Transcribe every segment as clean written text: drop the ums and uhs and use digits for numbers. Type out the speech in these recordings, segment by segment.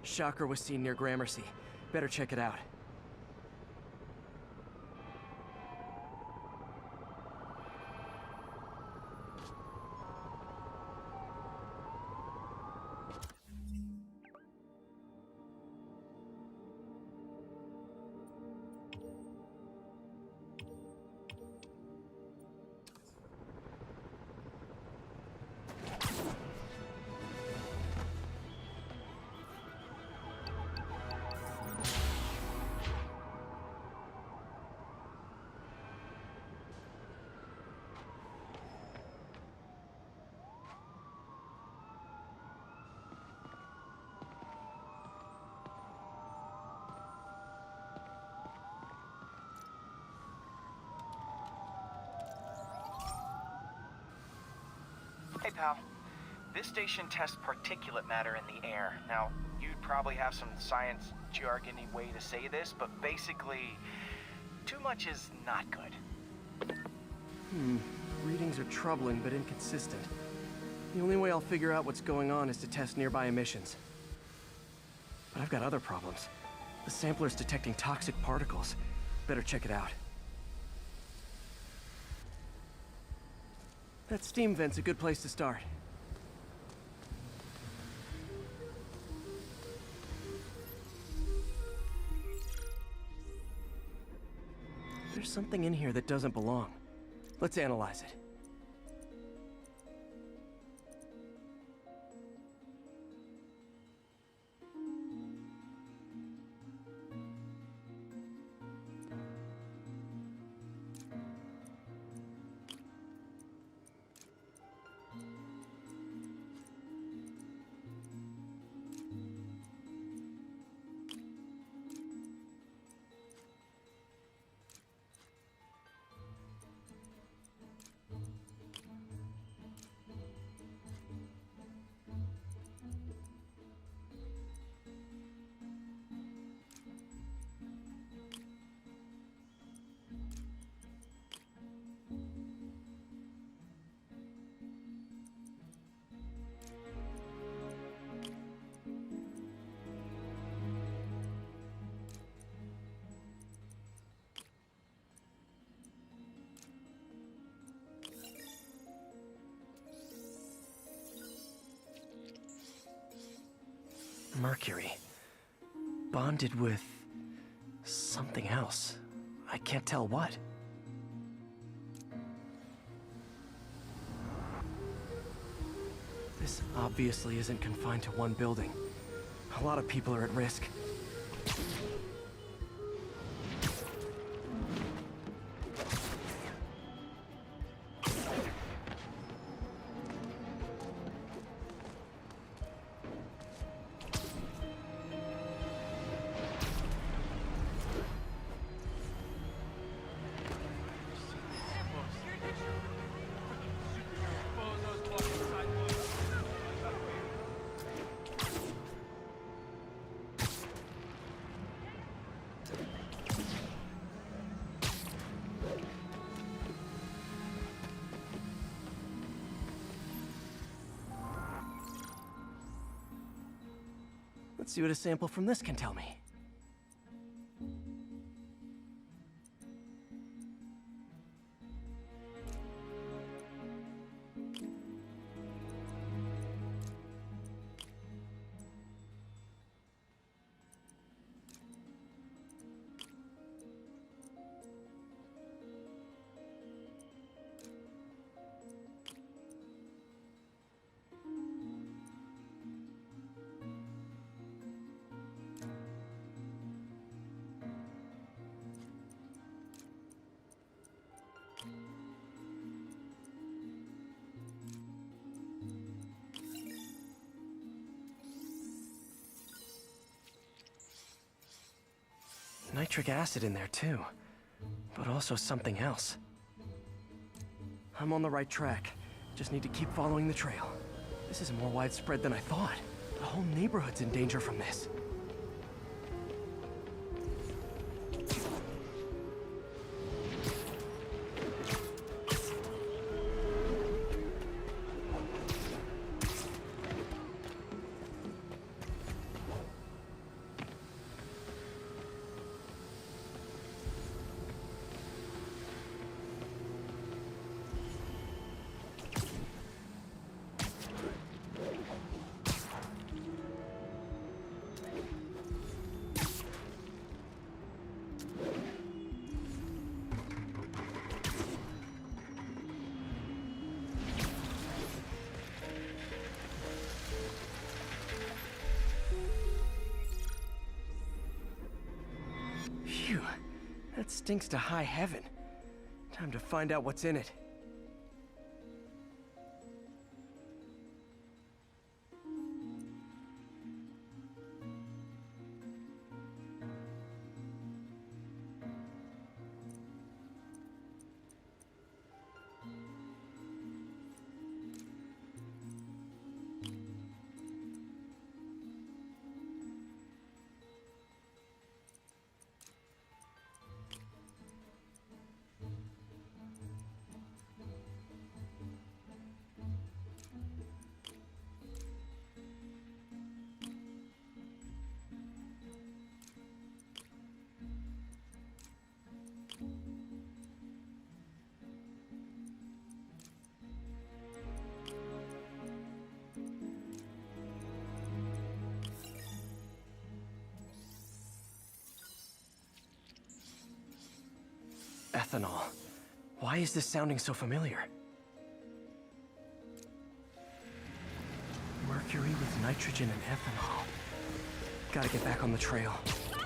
Shocker was seen near Gramercy. Better check it out. Hey pal, this station tests particulate matter in the air. Now, you'd probably have some science jargony way to say this, but basically, too much is not good. Readings are troubling but inconsistent. The only way I'll figure out what's going on is to test nearby emissions. But I've got other problems. The sampler's detecting toxic particles. Better check it out. That steam vent's a good place to start. There's something in here that doesn't belong. Let's analyze it. Mercury. Bonded with something else. I can't tell what. This obviously isn't confined to one building. A lot of people are at risk. Let's see what a sample from this can tell me. Nitric acid in there too, but also something else. I'm on the right track. Just need to keep following the trail. This is more widespread than I thought. The whole neighborhood's in danger from this. That stinks to high heaven. Time to find out what's in it. Ethanol. Why is this sounding so familiar? Mercury with nitrogen and ethanol. Gotta get back on the trail.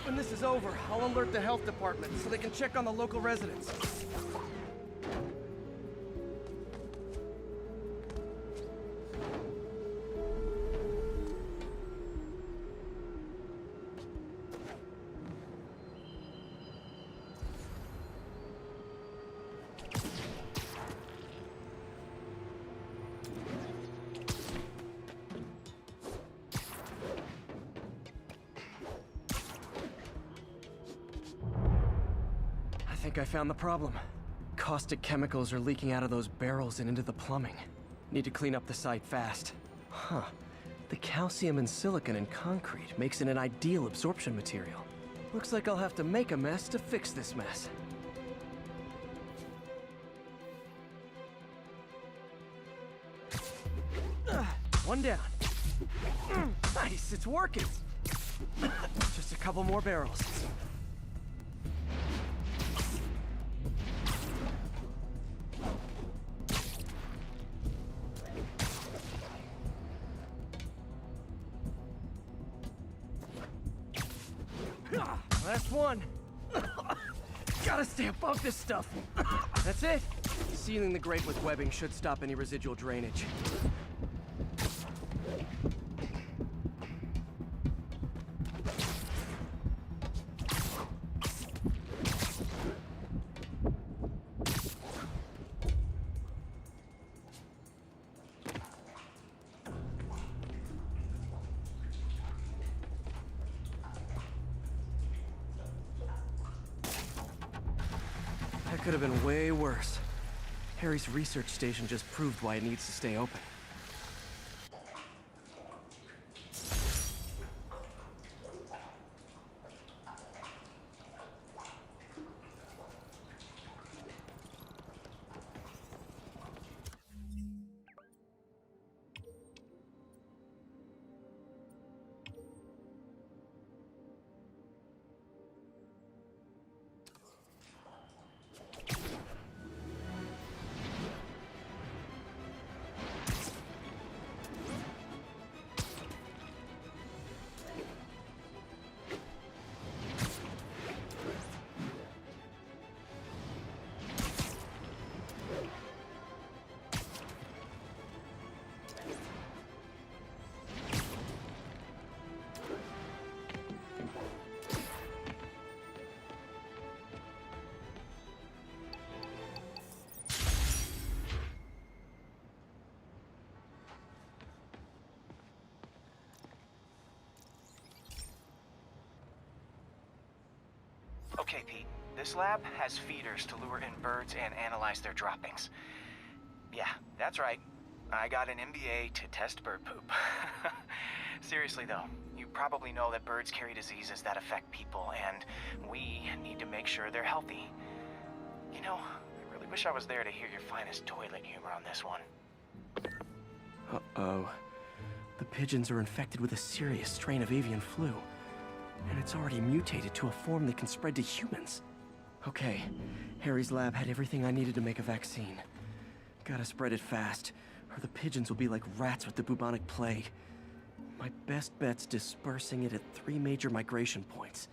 When this is over, I'll alert the health department so they can check on the local residents. I think I found the problem. Caustic chemicals are leaking out of those barrels and into the plumbing. Need to clean up the site fast. Huh. The calcium and silicon in concrete makes it an ideal absorption material. Looks like I'll have to make a mess to fix this mess. One down. Nice, it's working. Just a couple more barrels. Last one. Gotta stay above this stuff. That's it. Sealing the grate with webbing should stop any residual drainage. That could have been way worse. Harry's research station just proved why it needs to stay open. Okay, Pete. This lab has feeders to lure in birds and analyze their droppings. Yeah, that's right. I got an MBA to test bird poop. Seriously though, you probably know that birds carry diseases that affect people, and we need to make sure they're healthy. You know, I really wish I was there to hear your finest toilet humor on this one. Uh-oh. The pigeons are infected with a serious strain of avian flu. And it's already mutated to a form that can spread to humans. Okay, Harry's lab had everything I needed to make a vaccine. Gotta spread it fast, or the pigeons will be like rats with the bubonic plague. My best bet's dispersing it at 3 major migration points.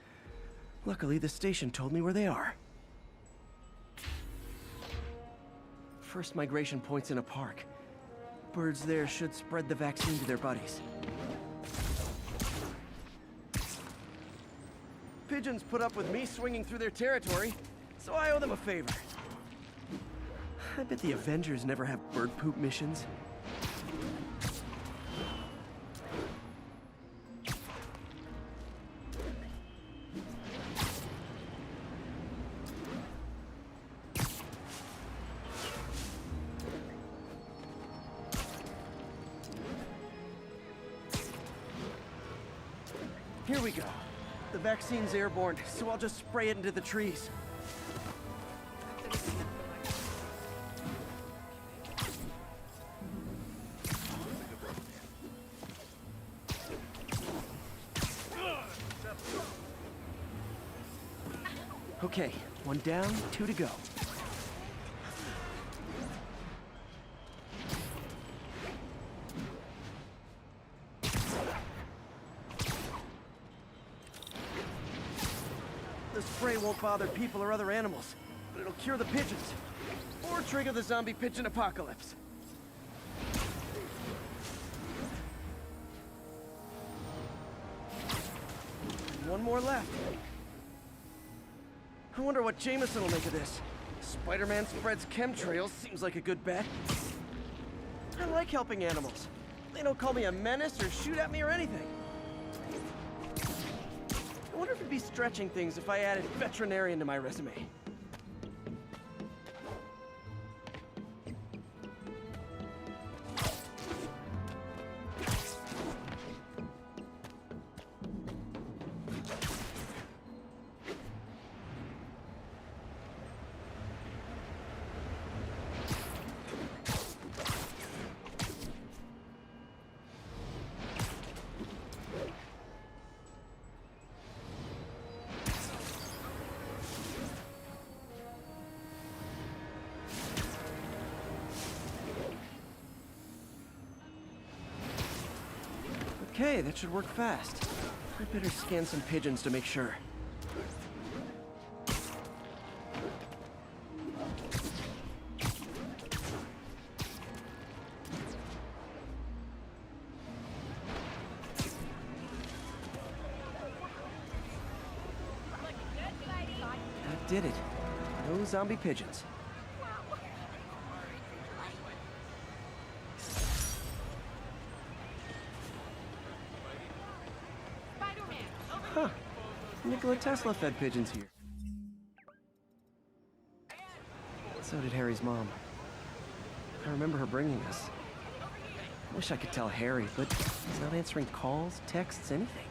Luckily, the station told me where they are. first migration point's in a park. Birds there should spread the vaccine to their buddies. Pigeons put up with me swinging through their territory, so I owe them a favor. I bet the Avengers never have bird poop missions. Here we go. The vaccine's airborne, so I'll just spray it into the trees. Okay, one down, two to go. The spray won't bother people or other animals, but it'll cure the pigeons. Or trigger the zombie pigeon apocalypse. One more left. I wonder what Jameson will make of this. Spider Man spreads chemtrails, seems like a good bet. I like helping animals. They don't call me a menace or shoot at me or anything. I wonder if it'd be stretching things if I added veterinarian to my resume. Okay, that should work fast. I better scan some pigeons to make sure. That did it. No zombie pigeons. Huh. Nikola Tesla fed pigeons here. So did Harry's mom. I remember her bringing us. I wish I could tell Harry, but he's not answering calls, texts, anything.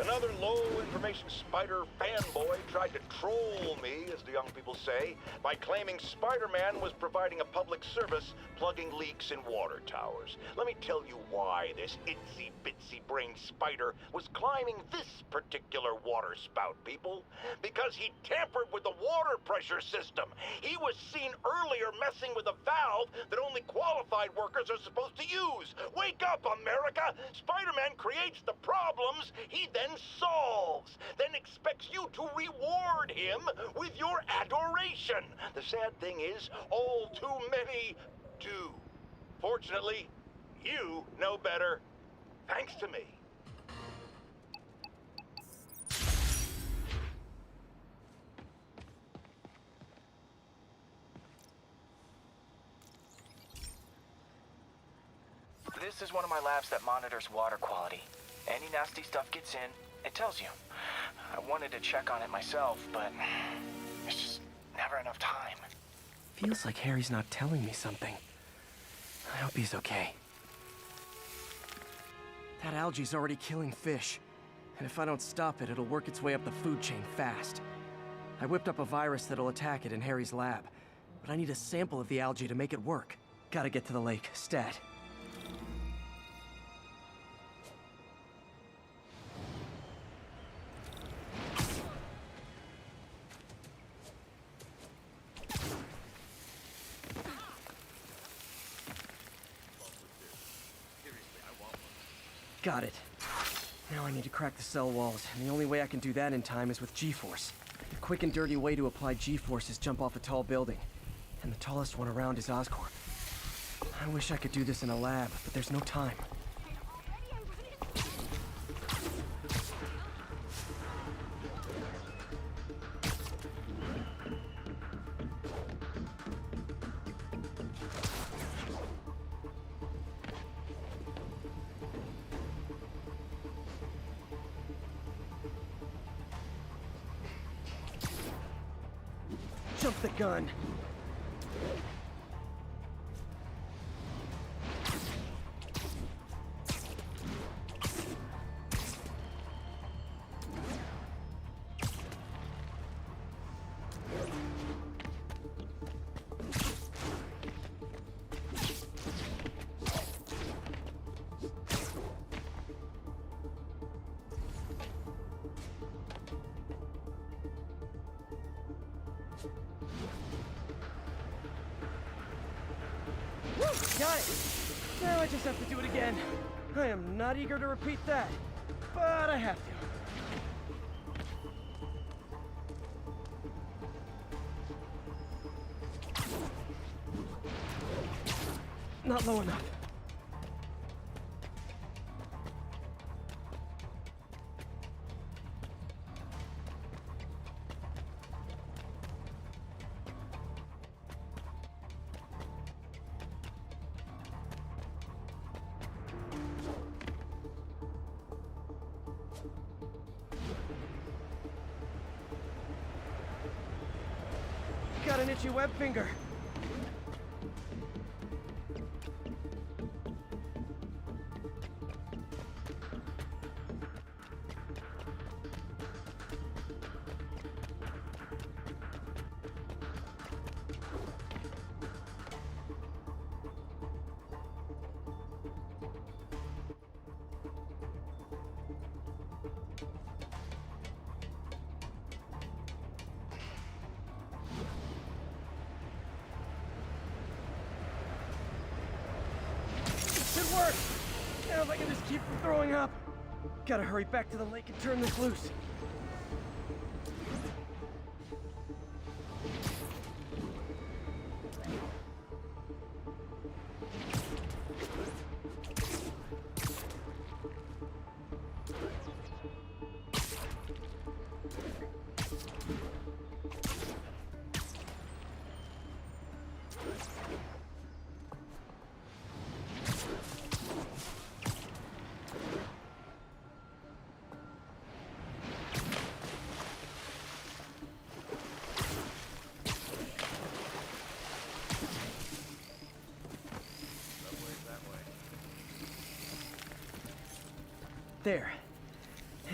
Another low-information spider fanboy tried to troll me, as the young people say, by claiming Spider-Man was providing a public service plugging leaks in water towers. Let me tell you why this itsy-bitsy-brained spider was climbing this particular water spout, people. Because he tampered with the water pressure system. He was seen earlier messing with a valve that only qualified workers are supposed to use. Wake up, America! Spider-Man creates the problems he then solves, then expects you to reward him with your adoration. The sad thing is, all too many do. Fortunately, you know better, thanks to me. This is one of my labs that monitors water quality. Any nasty stuff gets in, it tells you. I wanted to check on it myself, but there's just never enough time. Feels like Harry's not telling me something. I hope he's okay. That algae's already killing fish. And if I don't stop it, it'll work its way up the food chain fast. I whipped up a virus that'll attack it in Harry's lab. But I need a sample of the algae to make it work. Gotta get to the lake, stat. Got it. Now I need to crack the cell walls, and the only way I can do that in time is with G-force. The quick and dirty way to apply G-force is jump off a tall building. And the tallest one around is Oscorp. I wish I could do this in a lab, but there's no time. Jump the gun. Got it! Now I just have to do it again. I am not eager to repeat that, but I have to. Not low enough. Got an itchy web finger. Should work! Now if I can just keep from throwing up. Gotta hurry back to the lake and turn this loose. There.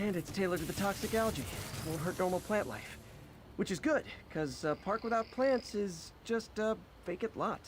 And it's tailored to the toxic algae. Won't hurt normal plant life. Which is good, because a park without plants is just a vacant lot.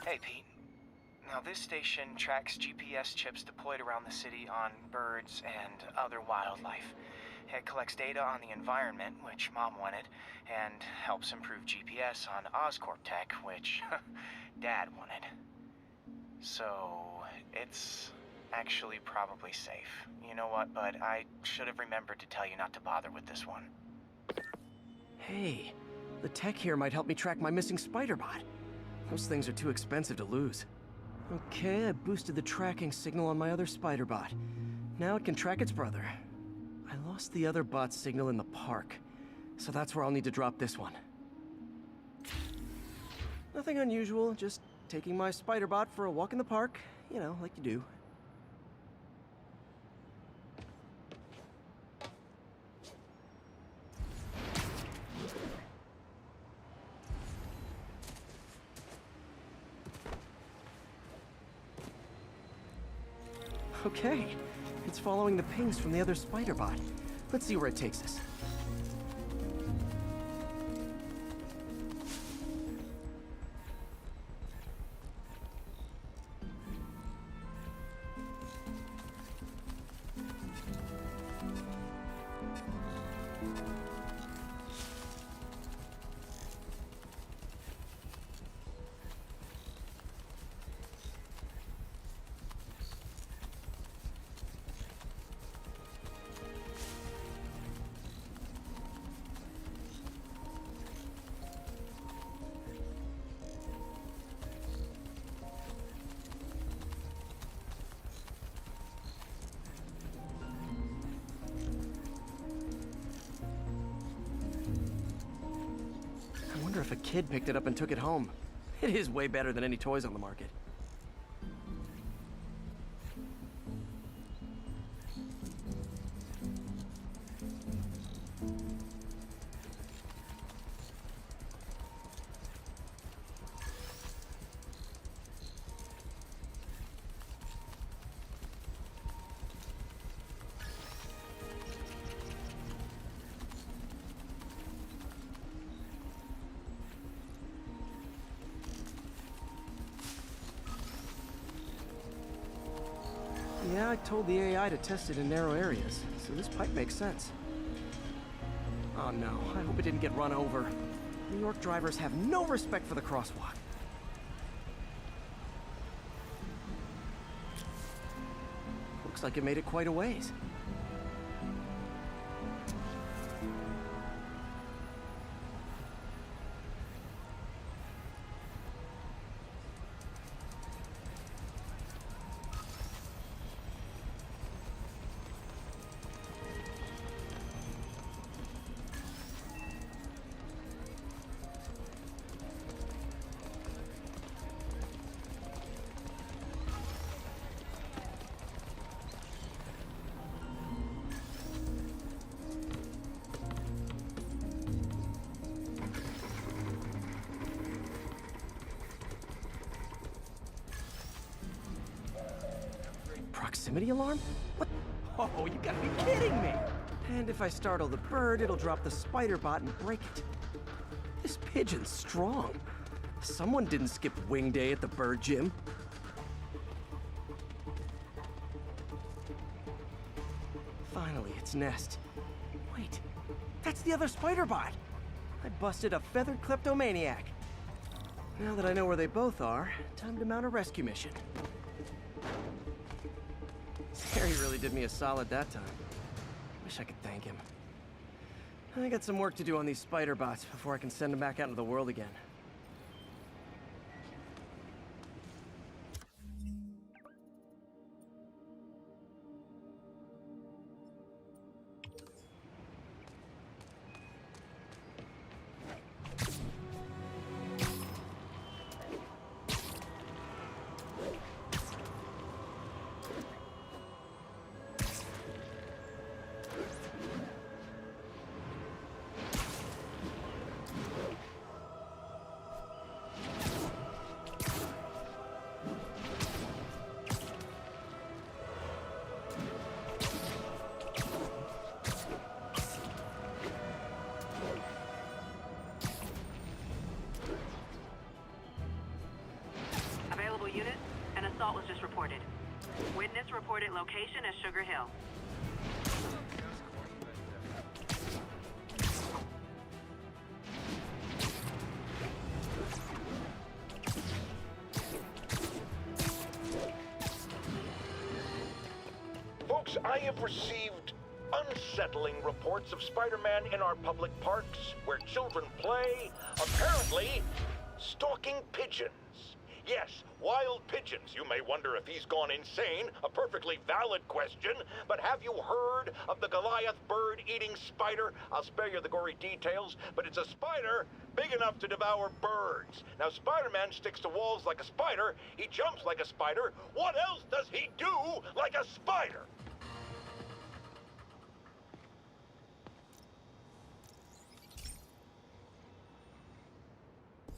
Hey, Pete. Now, this station tracks GPS chips deployed around the city on birds and other wildlife. It collects data on the environment, which Mom wanted, and helps improve GPS on Oscorp tech, which Dad wanted. So, it's actually probably safe. You know what, bud? I should have remembered to tell you not to bother with this one. Hey, the tech here might help me track my missing spider bot. Those things are too expensive to lose. Okay, I boosted the tracking signal on my other spider bot. Now it can track its brother. I lost the other bot's signal in the park, so that's where I'll need to drop this one. Nothing unusual, just taking my spider bot for a walk in the park, you know, like you do. Okay, it's following the pings from the other spider bot. Let's see where it takes us. I wonder if a kid picked it up and took it home. It is way better than any toys on the market. Yeah, I told the AI to test it in narrow areas, so this pipe makes sense. Oh no, I hope it didn't get run over. New York drivers have no respect for the crosswalk. Looks like it made it quite a ways. Proximity alarm? What? Oh, you gotta be kidding me! And if I startle the bird, it'll drop the spider bot and break it. This pigeon's strong. Someone didn't skip wing day at the bird gym. Finally, its nest. Wait, that's the other spider bot! I busted a feathered kleptomaniac. Now that I know where they both are, time to mount a rescue mission. Harry really did me a solid that time. Wish I could thank him. I got some work to do on these spider bots before I can send them back out into the world again. reported location is Sugar Hill. Folks, I have received unsettling reports of Spider Man in our public parks, where children play, apparently stalking pigeons. Yes, wild pigeons. You may wonder if he's gone insane, a perfectly valid question, but have you heard of the Goliath bird-eating spider? I'll spare you the gory details, but it's a spider big enough to devour birds. Now, Spider-Man sticks to walls like a spider, he jumps like a spider. What else does he do like a spider?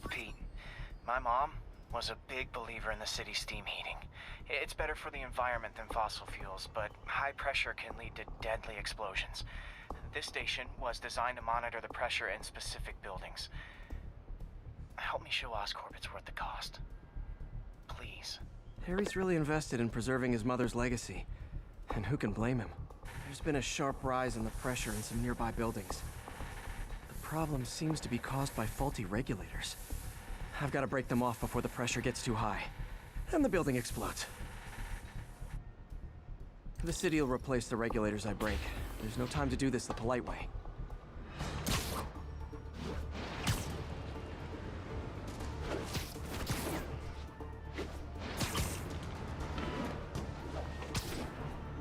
Pete, my mom was a big believer in the city's steam heating. It's better for the environment than fossil fuels, but high pressure can lead to deadly explosions. This station was designed to monitor the pressure in specific buildings. Help me show Oscorp it's worth the cost. Please. Harry's really invested in preserving his mother's legacy. And who can blame him? There's been a sharp rise in the pressure in some nearby buildings. The problem seems to be caused by faulty regulators. I've got to break them off before the pressure gets too high. And the building explodes. The city will replace the regulators I break. There's no time to do this the polite way.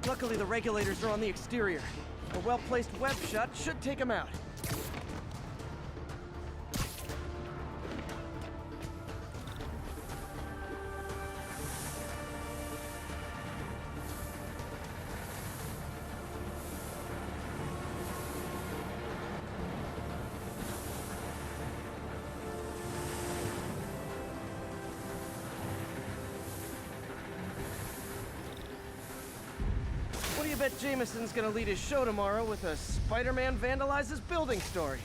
Luckily, the regulators are on the exterior. A well-placed web shut should take them out. What do you bet Jameson's gonna lead his show tomorrow with a Spider Man vandalizes building story?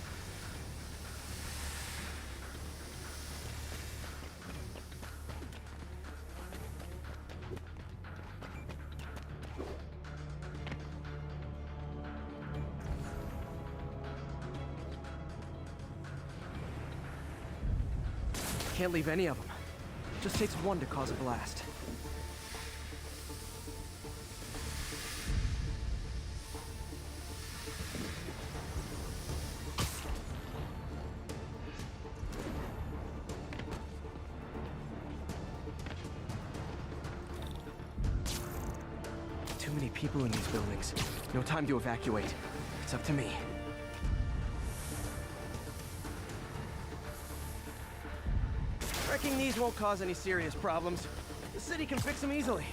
Can't leave any of them. Just takes one to cause a blast. Too many people in these buildings. No time to evacuate. It's up to me. Wrecking these won't cause any serious problems. The city can fix them easily.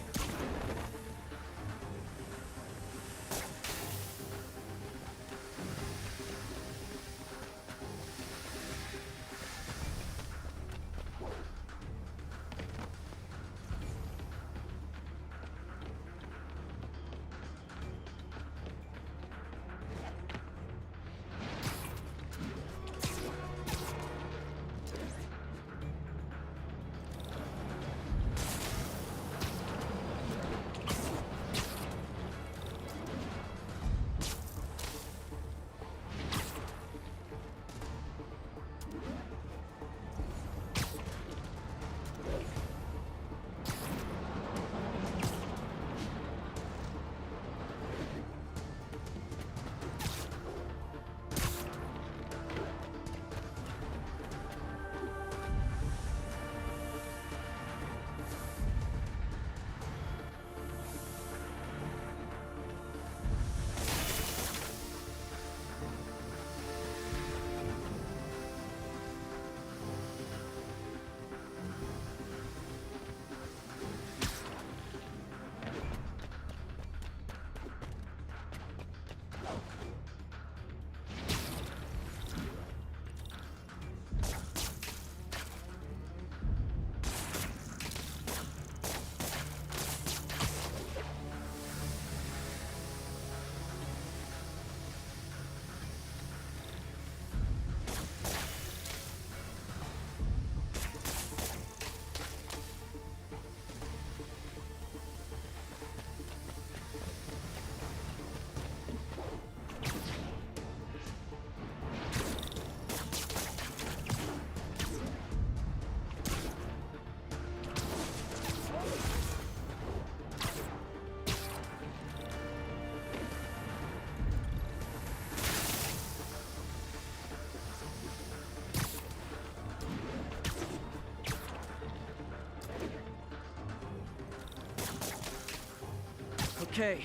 Okay,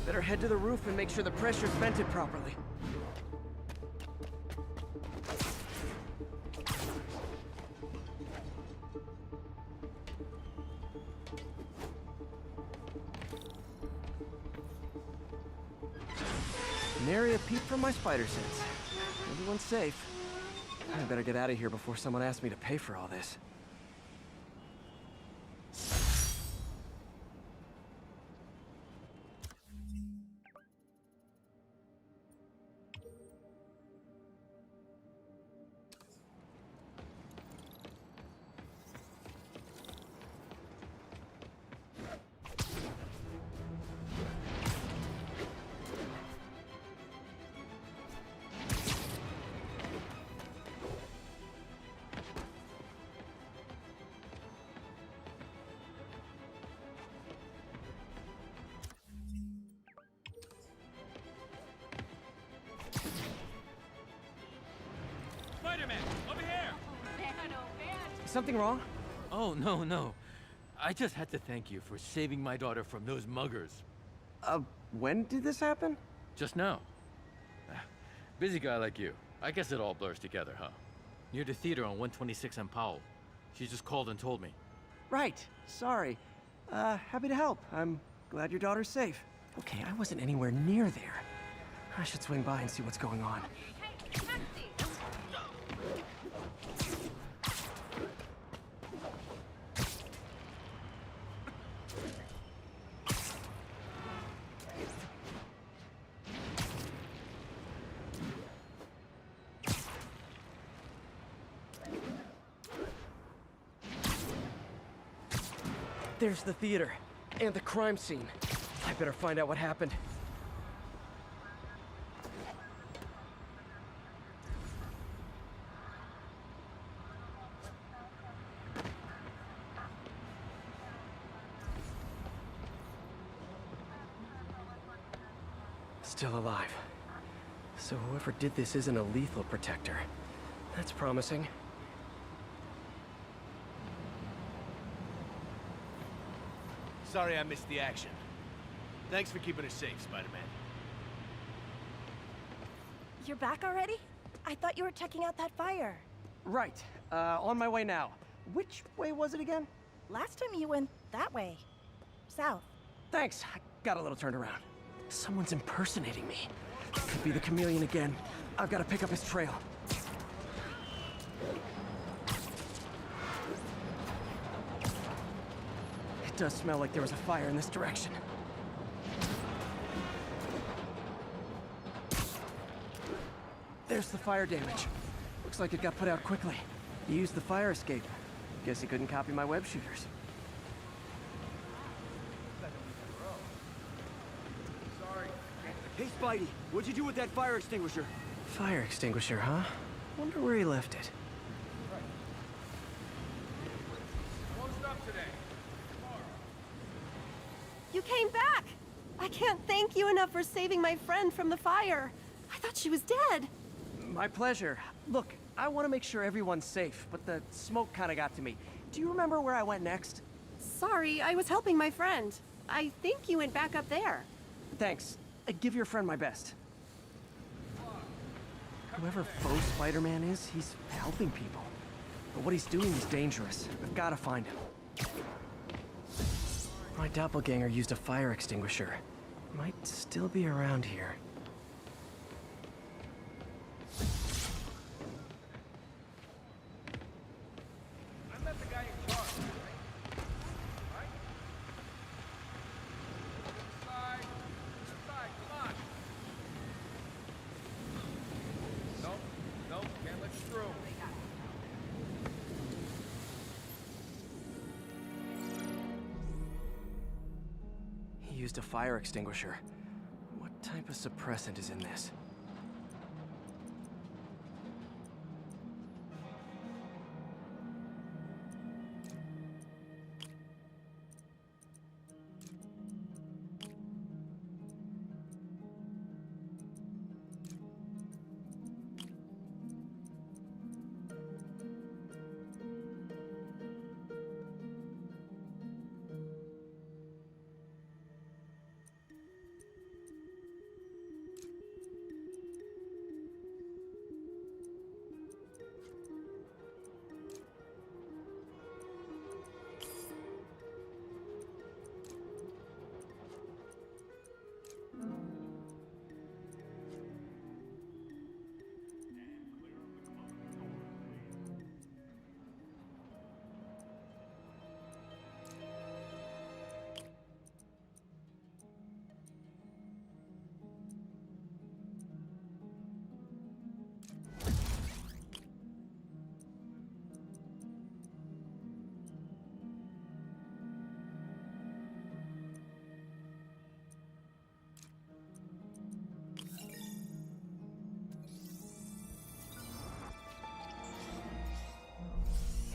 better head to the roof and make sure the pressure's vented properly. Nary a peep from my spider sense. Everyone's safe. I better get out of here before someone asks me to pay for all this. Something wrong? Oh, no. I just had to thank you for saving my daughter from those muggers. When did this happen? Just now. Busy guy like you. I guess it all blurs together, huh? Near the theater on 126 and Powell. She just called and told me. Right. Sorry. Happy to help. I'm glad your daughter's safe. Okay, I wasn't anywhere near there. I should swing by and see what's going on. There's the theater, and the crime scene. I better find out what happened. Still alive. So whoever did this isn't a lethal protector. That's promising. Sorry I missed the action. Thanks for keeping us safe, Spider-Man. You're back already? I thought you were checking out that fire. Right. On my way now. Which way was it again? Last time you went that way. South. Thanks. I got a little turned around. Someone's impersonating me. Could be the chameleon again. I've got to pick up his trail. It does smell like there was a fire in this direction. There's the fire damage. Looks like it got put out quickly. He used the fire escape. Guess he couldn't copy my web shooters. Hey, Spidey, what'd you do with that fire extinguisher? Fire extinguisher, huh? Wonder where he left it. You came back! I can't thank you enough for saving my friend from the fire. I thought she was dead. My pleasure. Look, I want to make sure everyone's safe, but the smoke kind of got to me. Do you remember where I went next? Sorry, I was helping my friend. I think you went back up there. Thanks. Give your friend my best. Whoever faux Spider-Man is, he's helping people. But what he's doing is dangerous. I've got to find him. My doppelganger used a fire extinguisher. Might still be around here. I met the guy in charge. Right? Inside, come on. Nope, can't let you through. He used a fire extinguisher. What type of suppressant is in this?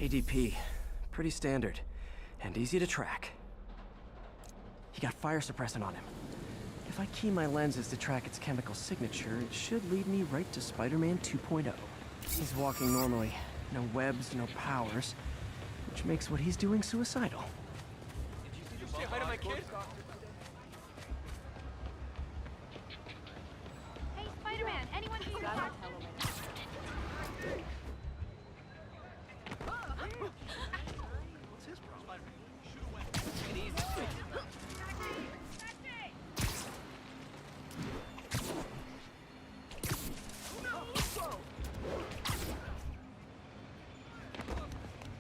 ADP. Pretty standard. And easy to track. He got fire suppressant on him. If I key my lenses to track its chemical signature, it should lead me right to Spider Man 2.0. He's walking normally. No webs, no powers. Which makes what he's doing suicidal. Did you say hi to my kid? Hey, Spider-Man, anyone see your car? What's his problem? Shoot a weapon. Take it easy.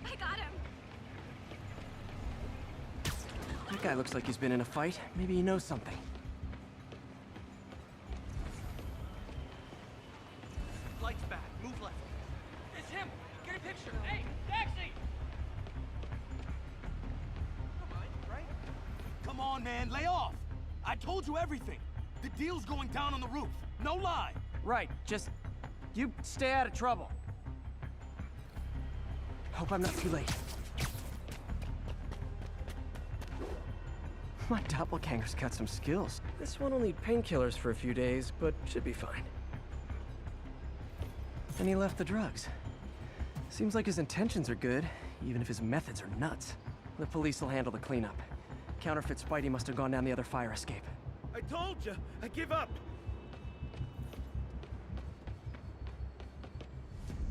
I got him. That guy looks like he's been in a fight. Maybe he knows something. Lights back. Move left. It's him. Get a picture. Hey, taxi! Come on, right? Come on, man. Lay off. I told you everything. The deal's going down on the roof. No lie. Right, just... you stay out of trouble. Hope I'm not too late. My doppelganger's got some skills. This one will need painkillers for a few days, but should be fine. And he left the drugs. Seems like his intentions are good, even if his methods are nuts. The police will handle the cleanup. Counterfeit Spidey must have gone down the other fire escape. I told you. I give up.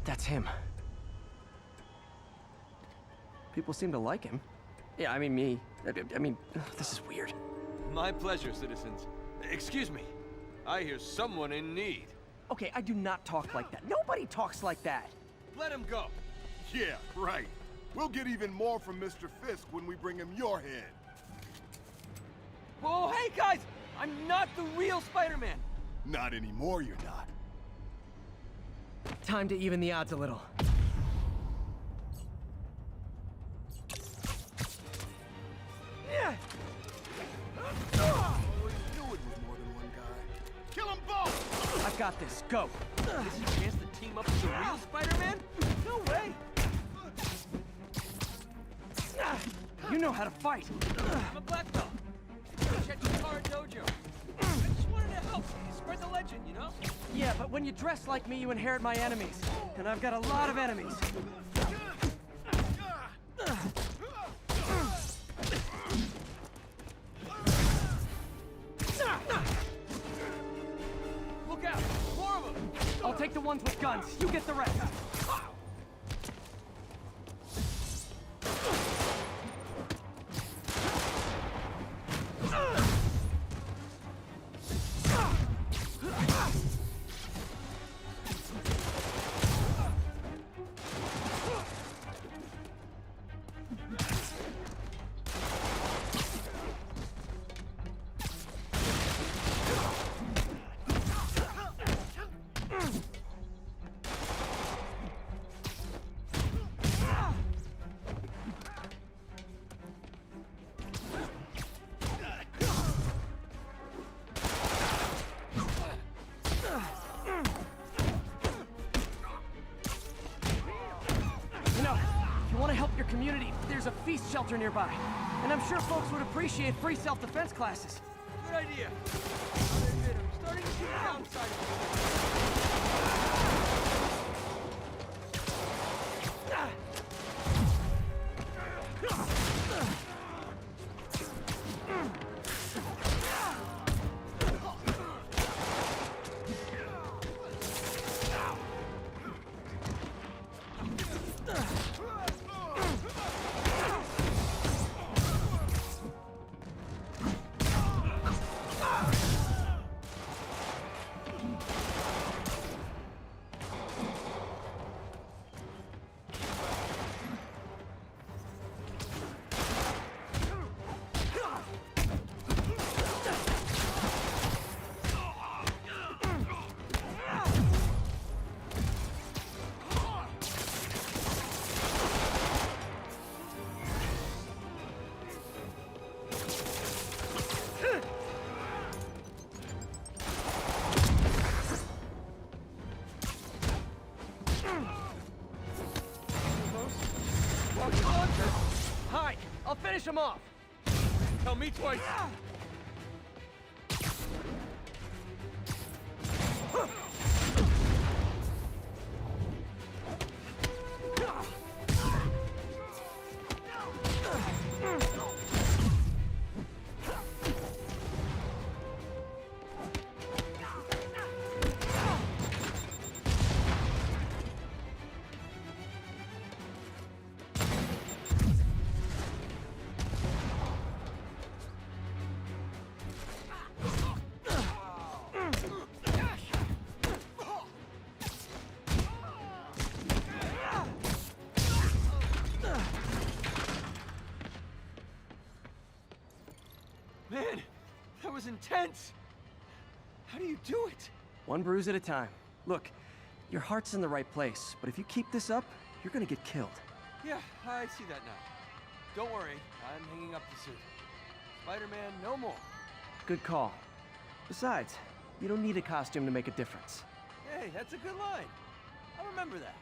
That's him. People seem to like him. Yeah, I mean me. I mean, this is weird. My pleasure, citizens. Excuse me. I hear someone in need. Okay, I do not talk like that. Nobody talks like that. Let him go. Yeah, right. We'll get even more from Mr. Fisk when we bring him your head. Whoa, hey guys! I'm not the real Spider-Man. Not anymore, you're not. Time to even the odds a little. Always knew it was more than one guy. Kill them both! I've got this. Go. This is a chance to team up with the real Spider-Man? No way! You know how to fight. I'm a black belt. Check the car dojo. I just wanted to help. Spread the legend, you know? Yeah, but when you dress like me, you inherit my enemies. And I've got a lot of enemies. Look out! More of them! I'll take the ones with guns. You get the rest. Community, there's a feast shelter nearby. And I'm sure folks would appreciate free self-defense classes. Good idea. I'll admit, I'm starting to see the downside Finish him off! Tell me twice. Man, that was intense. How do you do it? One bruise at a time. Look, your heart's in the right place, but if you keep this up, you're gonna get killed. Yeah, I see that now. Don't worry, I'm hanging up the suit. Spider-Man, no more. Good call. Besides, you don't need a costume to make a difference. Hey, that's a good line. I'll remember that.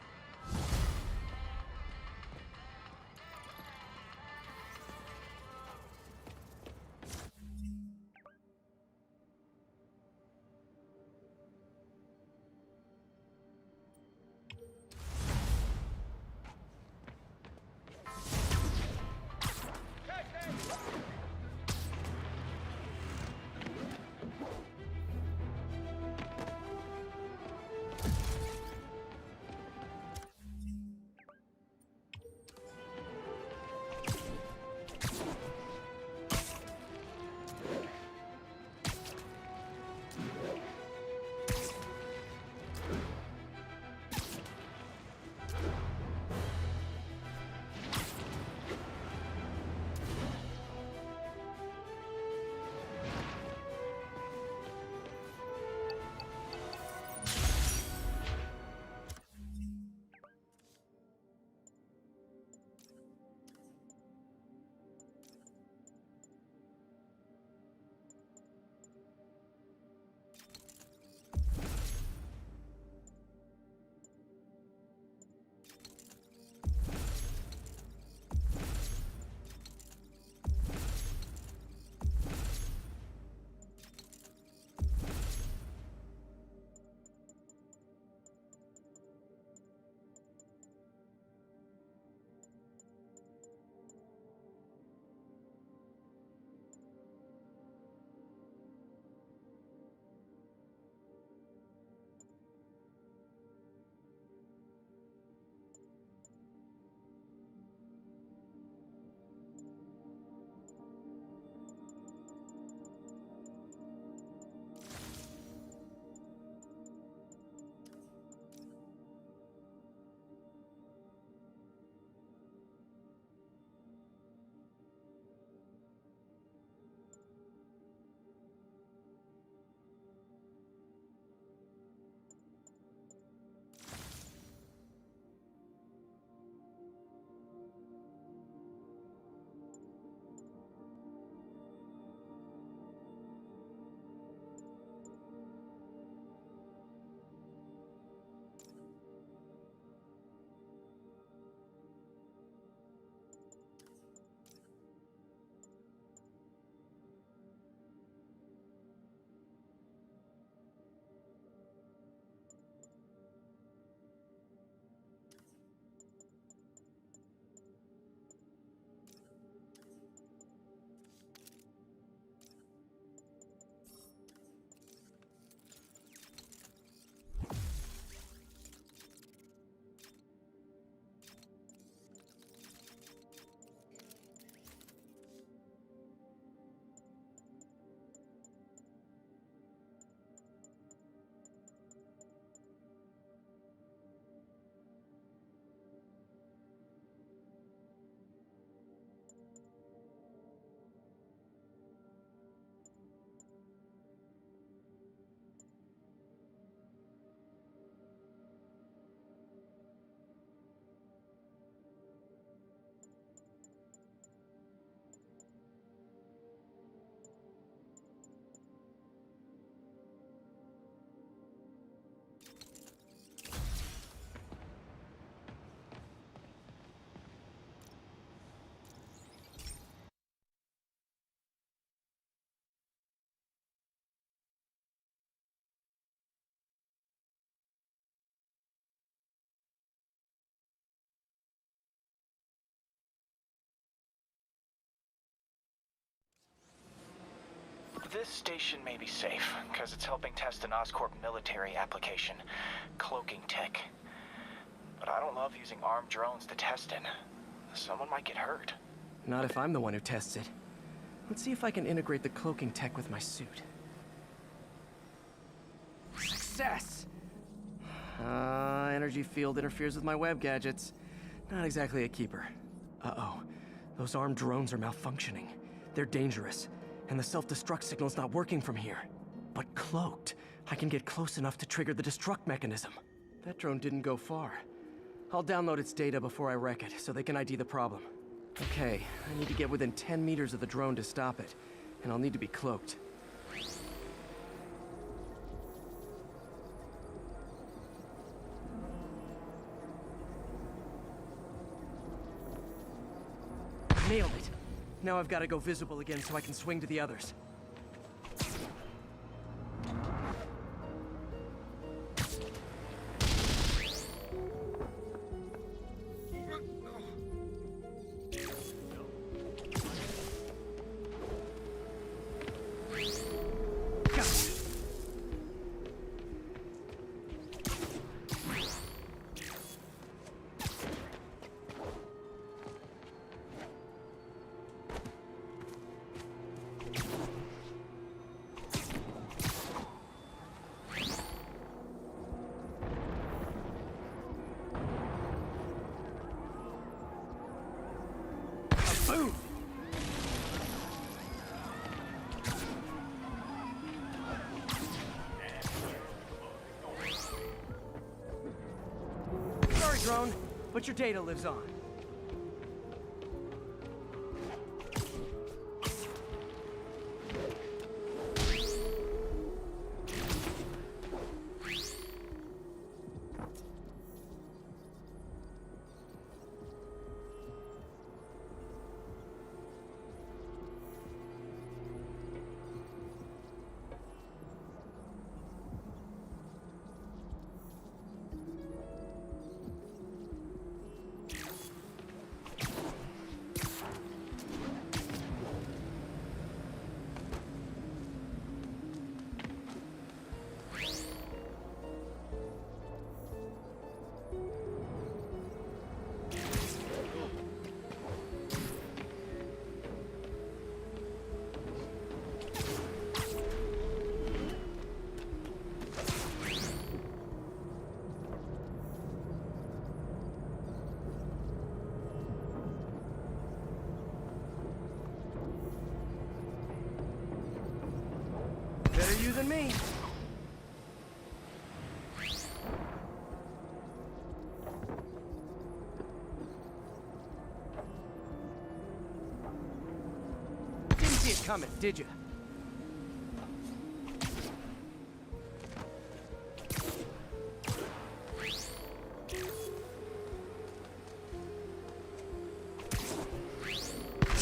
This station may be safe, because it's helping test an Oscorp military application, cloaking tech. But I don't love using armed drones to test in. Someone might get hurt. Not if I'm the one who tests it. Let's see if I can integrate the cloaking tech with my suit. Success! Energy field interferes with my web gadgets. Not exactly a keeper. Uh-oh. Those armed drones are malfunctioning. They're dangerous, and the self-destruct signal's not working from here. But cloaked, I can get close enough to trigger the destruct mechanism. That drone didn't go far. I'll download its data before I wreck it, so they can ID the problem. Okay, I need to get within 10 meters of the drone to stop it, and I'll need to be cloaked. Nailed it. Now I've got to go visible again so I can swing to the others. Boom! Sorry, drone, but your data lives on. Better you than me. Didn't see it coming, did you?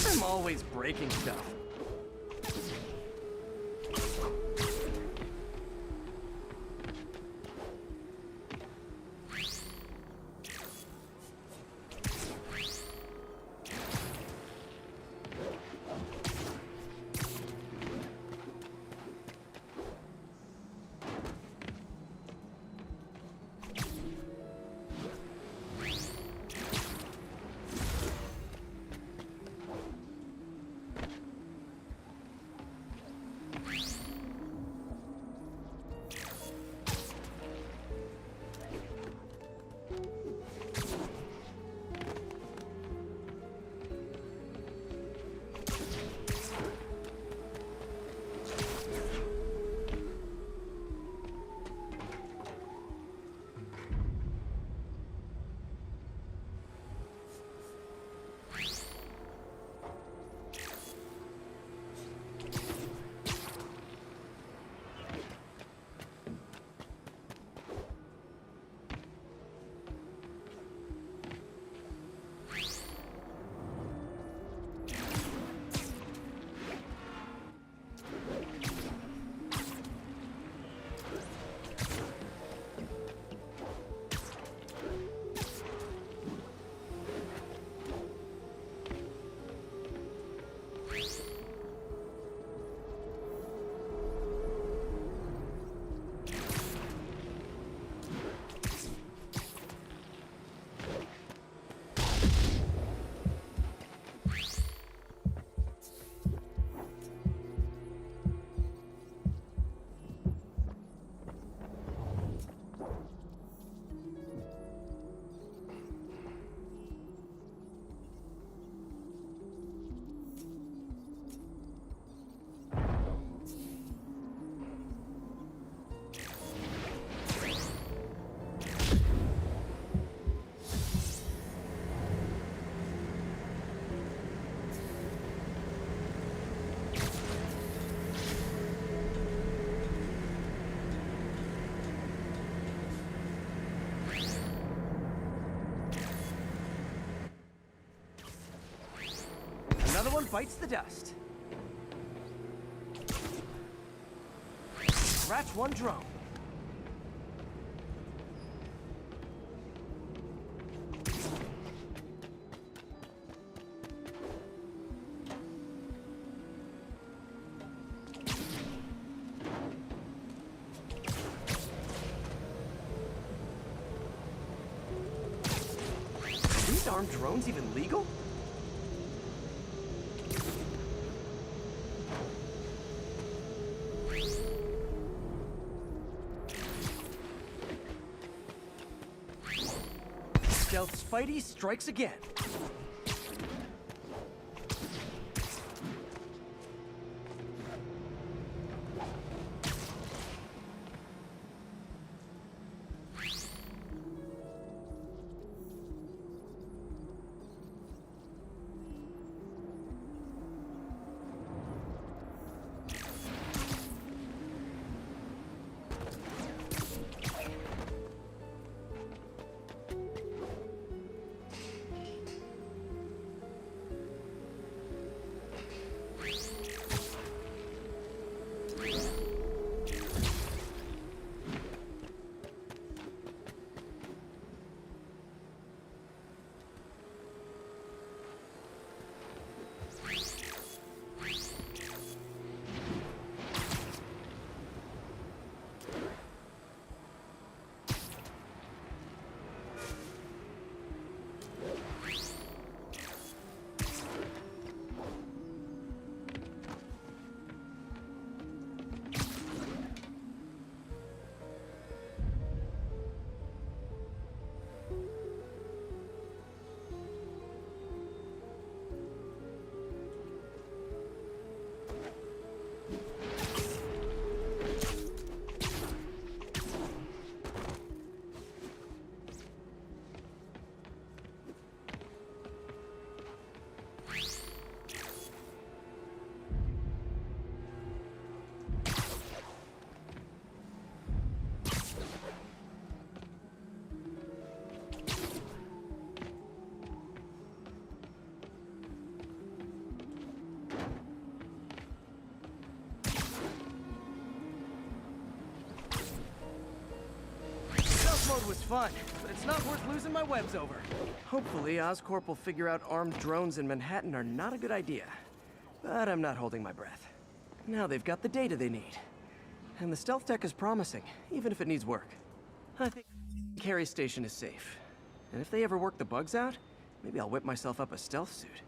I'm always breaking stuff. bites the dust. Scratch one drone. Are these armed drones even legal? Stealth Spidey strikes again. Mode was fun, but it's not worth losing my webs over. Hopefully, Oscorp will figure out armed drones in Manhattan are not a good idea. But I'm not holding my breath. Now they've got the data they need. And the stealth tech is promising, even if it needs work. I think Carry Station is safe. And if they ever work the bugs out, maybe I'll whip myself up a stealth suit.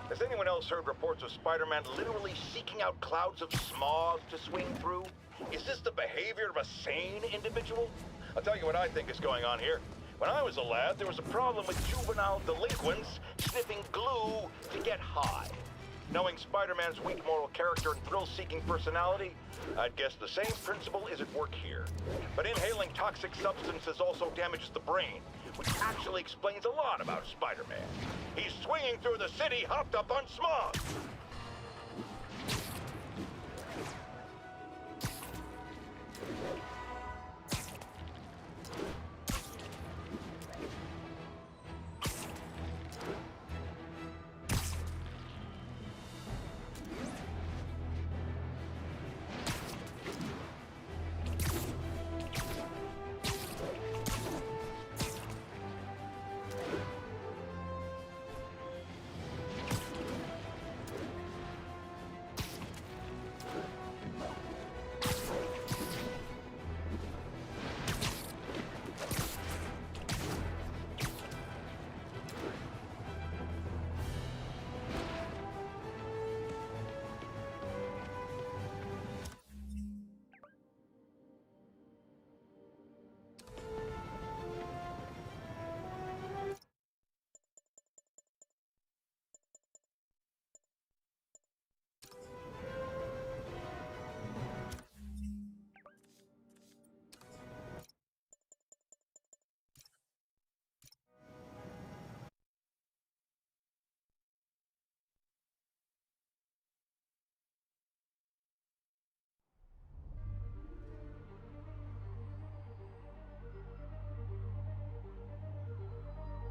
Has anyone else heard reports of Spider Man literally seeking out clouds of smog to swing through? Is this the behavior of a sane individual? I'll tell you what I think is going on here. When I was a lad, there was a problem with juvenile delinquents sniffing glue to get high. Knowing Spider-Man's weak moral character and thrill-seeking personality, I'd guess the same principle is at work here. But inhaling toxic substances also damages the brain, which actually explains a lot about Spider-Man. He's swinging through the city hopped up on smog.